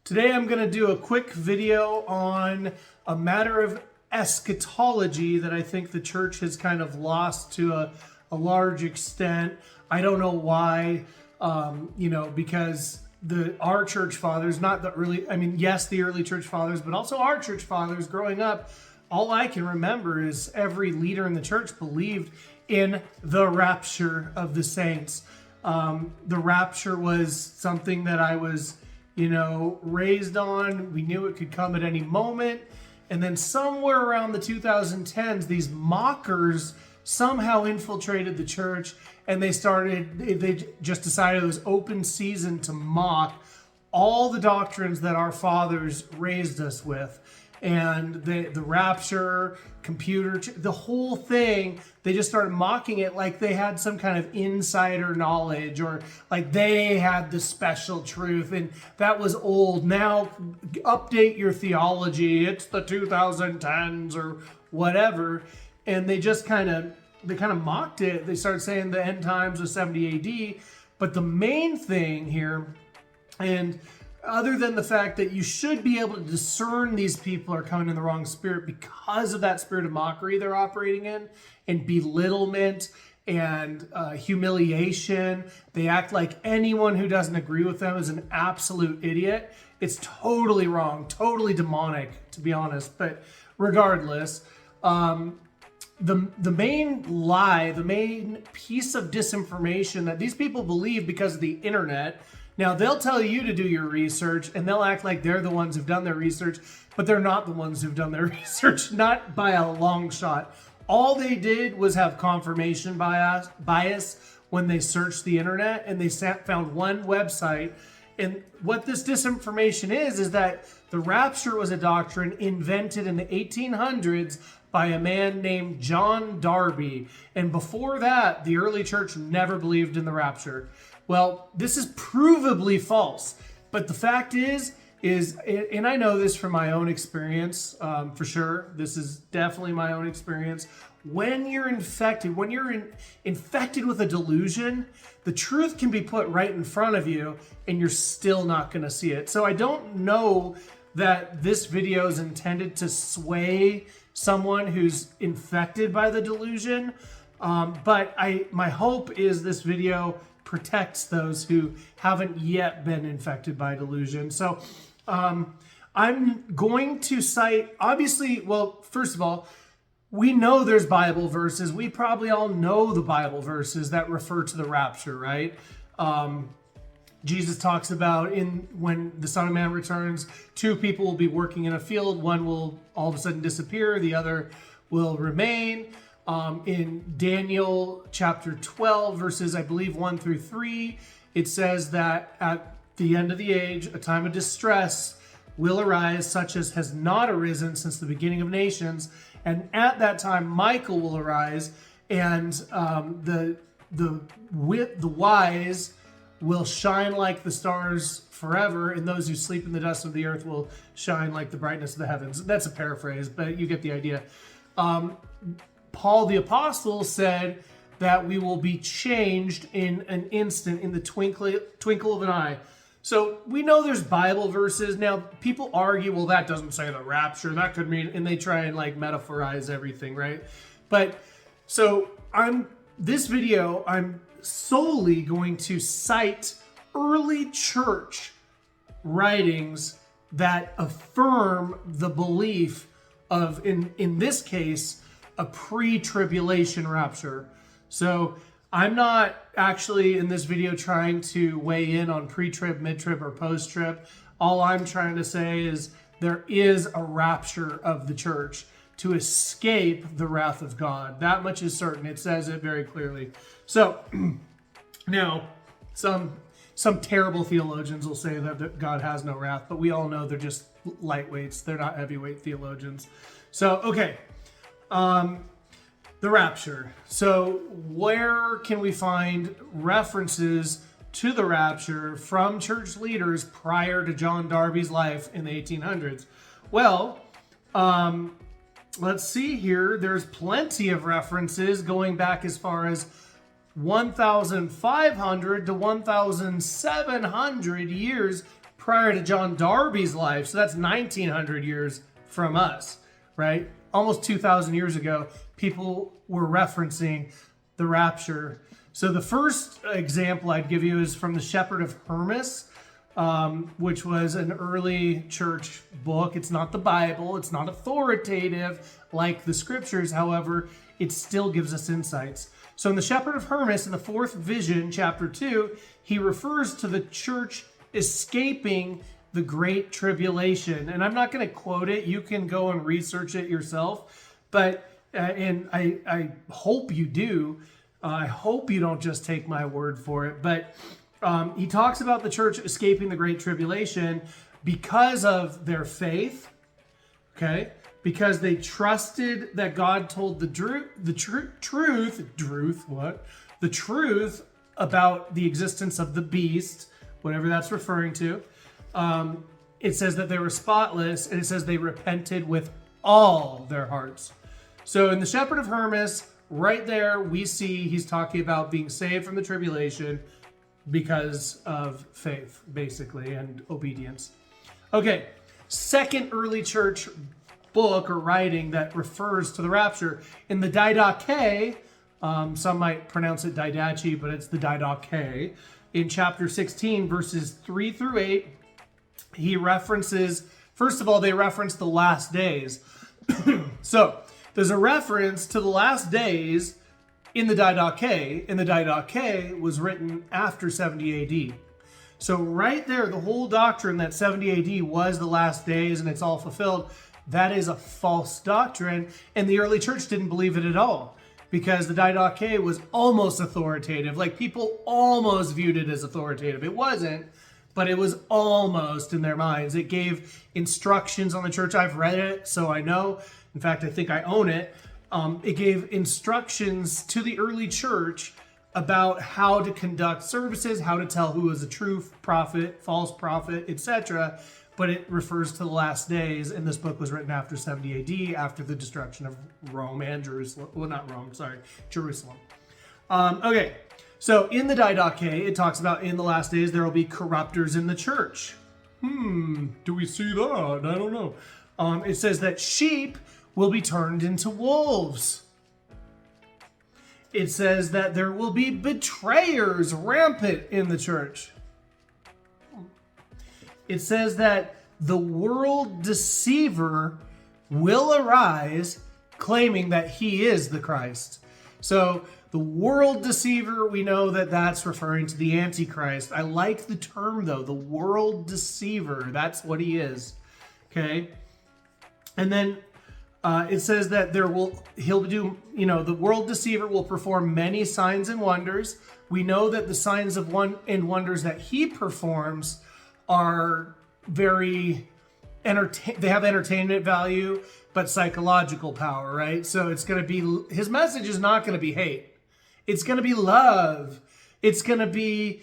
Today I'm going to do a quick video on a matter of eschatology that I think the church has kind of lost to a large extent. I don't know why, because our church fathers, not the early, yes, the early church fathers, but also our church fathers growing up, all I can remember is every leader in the church believed in the rapture of the saints. The rapture was something that I was, raised on. We knew it could come at any moment. And then somewhere around the 2010s, these mockers somehow infiltrated the church and they just decided it was open season to mock all the doctrines that our fathers raised us with. And the rapture, the whole thing, they just started mocking it like they had some kind of insider knowledge or like they had the special truth and that was old. Now update your theology. It's the 2010s or whatever. And they kind of mocked it. They started saying the end times was 70 AD. But the main thing here, and other than the fact that you should be able to discern these people are coming in the wrong spirit because of that spirit of mockery they're operating in and belittlement and humiliation. They act like anyone who doesn't agree with them is an absolute idiot. It's totally wrong, totally demonic, to be honest. But regardless, the main lie, the main piece of disinformation that these people believe because of the internet. Now, they'll tell you to do your research and they'll act like they're the ones who've done their research, but they're not the ones who've done their research, not by a long shot. All they did was have confirmation bias when they searched the internet and they found one website. And what this disinformation is that the rapture was a doctrine invented in the 1800s by a man named John Darby. And before that, the early church never believed in the rapture. Well, this is provably false, but the fact is, and I know this from my own experience, for sure. This is definitely my own experience. When you're infected with a delusion, the truth can be put right in front of you and you're still not going to see it. So I don't know that this video is intended to sway someone who's infected by the delusion. But my hope is this video protects those who haven't yet been infected by delusion. So I'm going to cite, obviously, well, first of all, we know there's Bible verses. We probably all know the Bible verses that refer to the rapture, right? Jesus talks about when the Son of Man returns, two people will be working in a field. One will all of a sudden disappear. The other will remain. In Daniel chapter 12, verses, I believe, 1 through 3, it says that at the end of the age, a time of distress will arise, such as has not arisen since the beginning of nations. And at that time, Michael will arise, and the wise will shine like the stars forever, and those who sleep in the dust of the earth will shine like the brightness of the heavens. That's a paraphrase, but you get the idea. Paul the Apostle said that we will be changed in an instant, in the twinkle of an eye. So we know there's Bible verses. Now, people argue, well, that doesn't say the rapture. That could mean, and they try and metaphorize everything, right? But so this video, I'm solely going to cite early church writings that affirm the belief of, in this case, a pre-tribulation rapture. So I'm not actually in this video trying to weigh in on pre-trib, mid-trib, or post-trib. All I'm trying to say is there is a rapture of the church to escape the wrath of God. That much is certain. It says it very clearly. So now, some terrible theologians will say that God has no wrath, but we all know they're just lightweights. They're not heavyweight theologians. So, okay. The rapture. So where can we find references to the rapture from church leaders prior to John Darby's life in the 1800s? Well, let's see here. There's plenty of references going back as far as 1,500 to 1,700 years prior to John Darby's life. So that's 1900 years from us, right? Almost 2,000 years ago, people were referencing the rapture. So the first example I'd give you is from the Shepherd of Hermas, which was an early church book. It's not the Bible. It's not authoritative like the scriptures. However, it still gives us insights. So in the Shepherd of Hermas, in the fourth vision, chapter 2, he refers to the church escaping the Great Tribulation. And I'm not going to quote it. You can go and research it yourself. But, and I hope you do. I hope you don't just take my word for it. But he talks about the church escaping the Great Tribulation because of their faith, okay? Because they trusted that God told the truth about the existence of the beast, whatever that's referring to. It says that they were spotless, and it says they repented with all their hearts. So in the Shepherd of Hermas, right there, we see he's talking about being saved from the tribulation because of faith, basically, and obedience. Okay, second early church book or writing that refers to the rapture. In the Didache, some might pronounce it Didache, but it's the Didache. In chapter 16, verses 3 through 8, he references, first of all, they reference the last days. So, there's a reference to the last days in the Didache, and the Didache was written after 70 AD. So right there, the whole doctrine that 70 AD was the last days and it's all fulfilled, that is a false doctrine, and the early church didn't believe it at all because the Didache was almost authoritative. Like, people almost viewed it as authoritative. It wasn't, but it was almost in their minds. It gave instructions on the church. I've read it, so I know. In fact, I think I own it. It gave instructions to the early church about how to conduct services, how to tell who was a true prophet, false prophet, etc. But it refers to the last days, and this book was written after 70 AD, after the destruction of Rome and Jerusalem. Well, not Rome, sorry, Jerusalem. Okay, so in the Didache, it talks about in the last days there will be corrupters in the church. Do we see that? I don't know. It says that sheep will be turned into wolves. It says that there will be betrayers rampant in the church. It says that the world deceiver will arise claiming that he is the Christ. So the world deceiver, we know that that's referring to the Antichrist. I like the term though, the world deceiver. That's what he is. Okay. And then it says that he'll do, the world deceiver will perform many signs and wonders. We know that the signs and wonders that he performs are very they have entertainment value, but psychological power, right? So it's going to be, his message is not going to be hate. It's going to be love. It's going to be,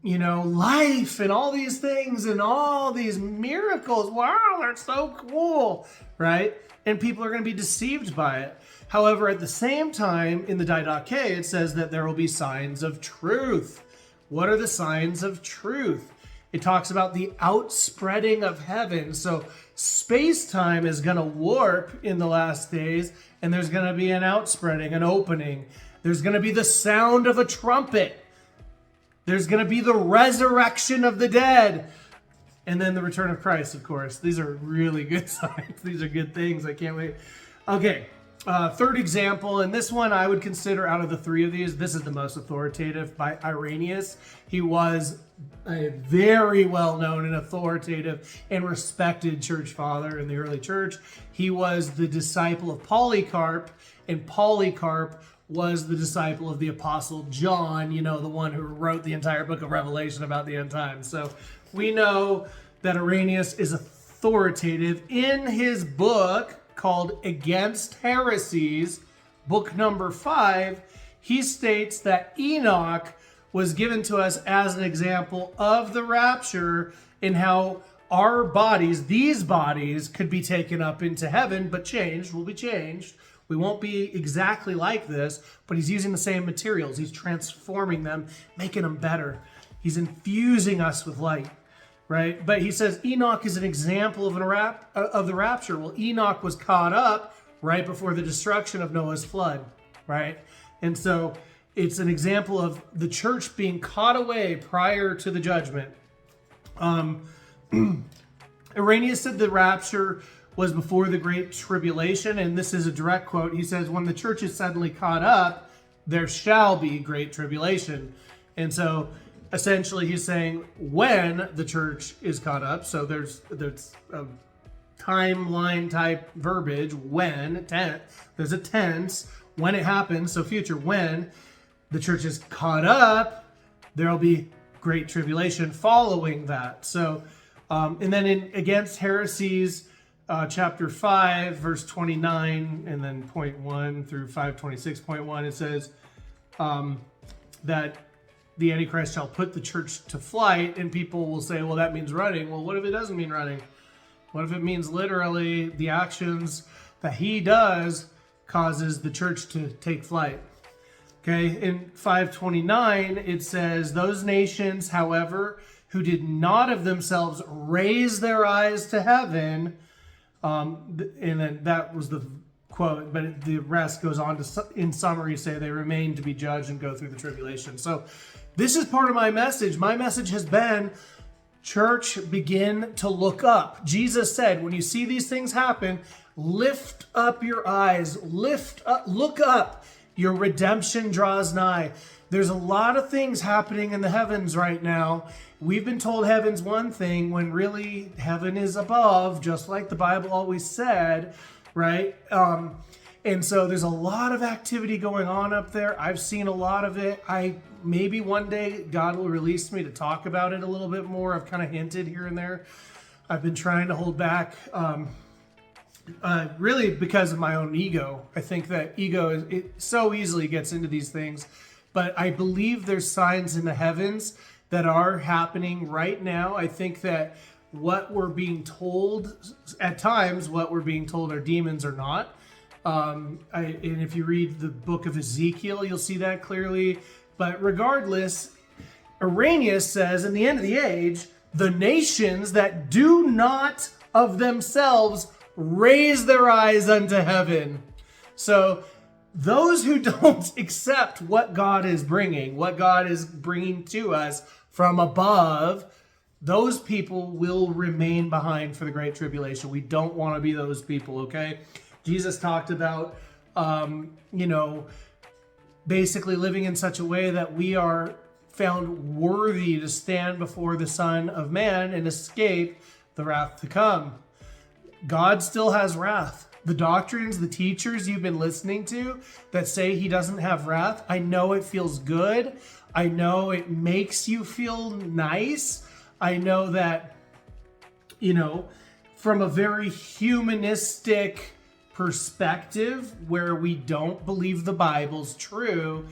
life and all these things and all these miracles. Wow, they're so cool, right? And people are going to be deceived by it. However, at the same time, in the Didache, it says that there will be signs of truth. What are the signs of truth? It talks about the outspreading of heaven. So space-time is going to warp in the last days, and there's going to be an outspreading, an opening. There's going to be the sound of a trumpet. There's going to be the resurrection of the dead. And then the return of Christ, of course. These are really good signs. These are good things. I can't wait. Okay, third example, and this one I would consider out of the three of these, this is the most authoritative, by Irenaeus. He was a very well-known and authoritative and respected church father in the early church. He was the disciple of Polycarp, and Polycarp was the disciple of the Apostle John, the one who wrote the entire book of Revelation about the end times. So we know that Irenaeus is authoritative. In his book called Against Heresies, book number 5, he states that Enoch was given to us as an example of the rapture and how our bodies, these bodies, could be taken up into heaven, but will be changed. We won't be exactly like this, but he's using the same materials. He's transforming them, making them better. He's infusing us with light. right? But he says Enoch is an example of the rapture. Well, Enoch was caught up right before the destruction of Noah's flood, right? And so it's an example of the church being caught away prior to the judgment. Irenaeus said the rapture was before the Great Tribulation, and this is a direct quote. He says, when the church is suddenly caught up, there shall be great tribulation. And so essentially he's saying when the church is caught up, so there's a timeline type verbiage, when, there's a tense, when it happens, so future, when the church is caught up, there'll be great tribulation following that. So, and then in Against Heresies, chapter 5, verse 29, and then point 1 through 526.1, it says that the Antichrist shall put the church to flight, and people will say, well, that means running. Well, what if it doesn't mean running? What if it means literally the actions that he does causes the church to take flight? Okay, in 529, it says, those nations, however, who did not of themselves raise their eyes to heaven, and then that was the quote, but the rest goes on to, in summary, say they remain to be judged and go through the tribulation. So this is part of my message. My message has been, church, begin to look up. Jesus said, when you see these things happen, lift up your eyes, lift up, look up. Your redemption draws nigh. There's a lot of things happening in the heavens right now. We've been told heaven's one thing when really heaven is above, just like the Bible always said, right? And so there's a lot of activity going on up there. I've seen a lot of it. Maybe one day God will release me to talk about it a little bit more. I've kind of hinted here and there. I've been trying to hold back, really because of my own ego. I think that ego, it so easily gets into these things. But I believe there's signs in the heavens that are happening right now. I think that what we're being told, at times, what we're being told are demons or not. And if you read the book of Ezekiel, you'll see that clearly. But regardless, Irenaeus says, in the end of the age, the nations that do not of themselves raise their eyes unto heaven. So those who don't accept what God is bringing to us from above, those people will remain behind for the Great Tribulation. We don't want to be those people, okay? Jesus talked about, basically living in such a way that we are found worthy to stand before the Son of Man and escape the wrath to come. God still has wrath. The doctrines, the teachers you've been listening to that say he doesn't have wrath, I know it feels good. I know it makes you feel nice. I know that, from a very humanistic perspective where we don't believe the Bible's true,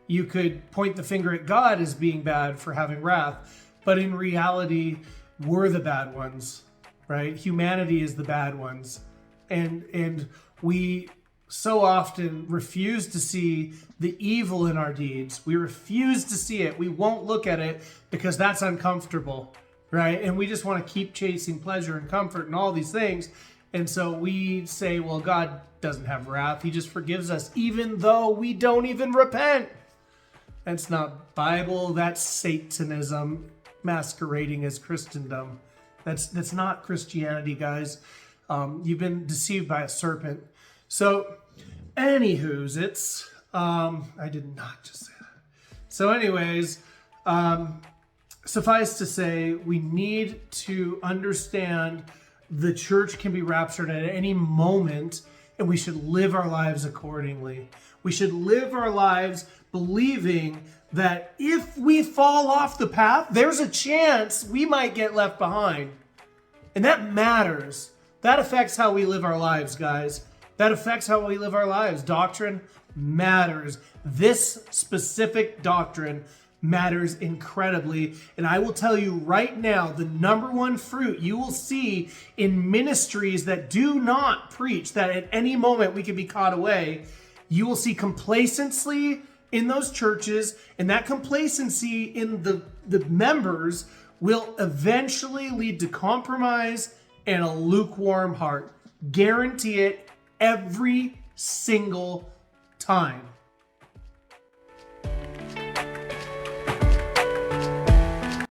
you could point the finger at God as being bad for having wrath. But in reality, we're the bad ones, right? Humanity is the bad ones. And we so often refuse to see the evil in our deeds. We refuse to see it. We won't look at it because that's uncomfortable, right? And we just want to keep chasing pleasure and comfort and all these things. And so we say, well, God doesn't have wrath. He just forgives us, even though we don't even repent. That's not Bible. That's Satanism masquerading as Christendom. That's not Christianity, guys. You've been deceived by a serpent. So, anywho's, I did not just say that. So anyways, suffice to say, we need to understand the church can be raptured at any moment, and we should live our lives accordingly. We should live our lives believing that if we fall off the path, there's a chance we might get left behind. And that matters. That affects how we live our lives, guys. That affects how we live our lives. Doctrine matters. This specific doctrine matters incredibly. And I will tell you right now, the number one fruit you will see in ministries that do not preach that at any moment we can be caught away, you will see complacency in those churches, and that complacency in the members will eventually lead to compromise and a lukewarm heart. Guarantee it every single time.